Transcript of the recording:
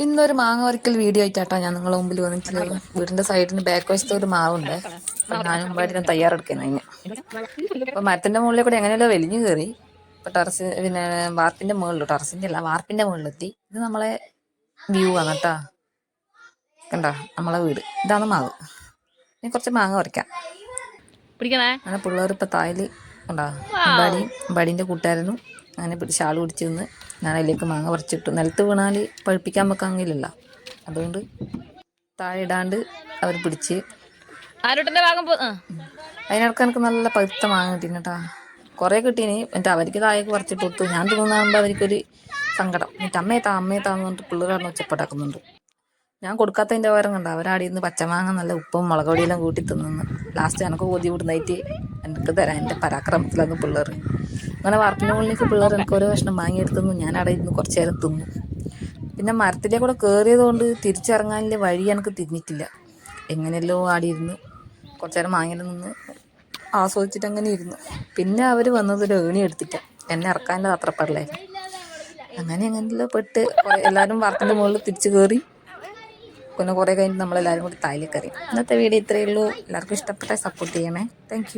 ഇന്നൊരു മാങ്ങ പറിക്കൽ വീഡിയോ ആയിട്ടാട്ടോ ഞാൻ നിങ്ങളെ മുമ്പിൽ വന്നിട്ടുള്ളത്. വീടിന്റെ സൈഡിന് ബാക്ക് വശത്ത് ഒരു മാവുണ്ട്. അപ്പം ഞാനും മുമ്പായിട്ട് തയ്യാറെടുക്കുന്നത് അതിന്. അപ്പം മരത്തിന്റെ മുകളിൽ കൂടെ എങ്ങനെയല്ലോ വലിഞ്ഞു കയറി. ഇപ്പം ടെറസ് പിന്നെ വാർപ്പിന്റെ മുകളിൽ, ടെറസിന്റെ അല്ല വാർപ്പിന്റെ മുകളിലെത്തി. ഇത് നമ്മളെ വ്യൂ ആണ് കേട്ടാ. കണ്ടോ നമ്മളെ വീട്. ഇതാണ് മാവ്. ഇനി കുറച്ച് മാങ്ങ പറിക്കാം. അങ്ങനെ പിള്ളേർ ഇപ്പം തായൽ കണ്ടോ അമ്പാടിൻ്റെ കൂട്ടുകാരനും അങ്ങനെ ഷാൾ പിടിച്ച് നിന്ന് ഞാൻ അതിലേക്ക് മാങ്ങ പറിച്ചിട്ടു. നിലത്ത് വീണാൽ പഴുപ്പിക്കാൻ വെക്കാമെങ്കിലല്ല, അതുകൊണ്ട് താഴെ ഇടാണ്ട് അവർ പിടിച്ച്. അതിനിടക്ക് എനിക്ക് നല്ല പഴുത്ത മാങ്ങ കിട്ടീന് കേട്ടാ. കുറേ കിട്ടീന്. എന്നിട്ട് അവർക്ക് താഴേക്ക് പറിച്ചിട്ട് കൊടുത്തു. ഞാൻ തിന്നുന്നാകുമ്പോൾ അവർക്കൊരു സങ്കടം. എന്നിട്ട് അമ്മയെത്താന്ന് പറഞ്ഞിട്ട് പിള്ളേർ അവിടെ ഒച്ചപ്പാടാക്കുന്നുണ്ട്. ഞാൻ കൊടുക്കാത്തതിൻ്റെ പകരം കണ്ട അവരാടിയിരുന്ന് പച്ചമാങ്ങ നല്ല ഉപ്പും മുളക് പൊടിയെല്ലാം കൂട്ടി തിന്നുന്നു. ലാസ്റ്റ് എനിക്ക് കൊതി വിടുന്നായിട്ട് എനിക്ക് തരാൻ എൻ്റെ പരാക്രമത്തിലന്ന് പിള്ളേർ. അങ്ങനെ വാർപ്പിൻ്റെ മുകളിലേക്ക് പിള്ളേർ എനിക്ക് ഓരോ കഷ്ണം വാങ്ങിയെടുത്തു. ഞാൻ അവിടെ ഇരുന്ന് കുറച്ച് നേരം തിന്നു. പിന്നെ മരത്തിൻ്റെ കൂടെ കയറിയത് കൊണ്ട് തിരിച്ചിറങ്ങാനുള്ള വഴി എനിക്ക് തിരിഞ്ഞിട്ടില്ല. എങ്ങനെയല്ലോ ആടിയിരുന്ന് കുറച്ച് നേരം വാങ്ങിയിട്ട് നിന്ന് ആസ്വദിച്ചിട്ട് അങ്ങനെ ഇരുന്നു. പിന്നെ അവർ വന്നത് ഒരു ഏണി എടുത്തിട്ട് എന്നെ ഇറക്കാൻ്റെ അത്രപ്പറലായിരുന്നു. അങ്ങനെയല്ലോ പെട്ട് എല്ലാവരും വാർപ്പിൻ്റെ മുകളിൽ തിരിച്ച് കയറി. പിന്നെ കുറേ കഴിഞ്ഞ് നമ്മളെല്ലാവരും കൂടി താഴേക്ക് കയറി. ഇന്നത്തെ വീഡിയോ ഇത്രയേ ഉള്ളൂ. എല്ലാവർക്കും ഇഷ്ടപ്പെട്ട സപ്പോർട്ട് ചെയ്യണേ. താങ്ക്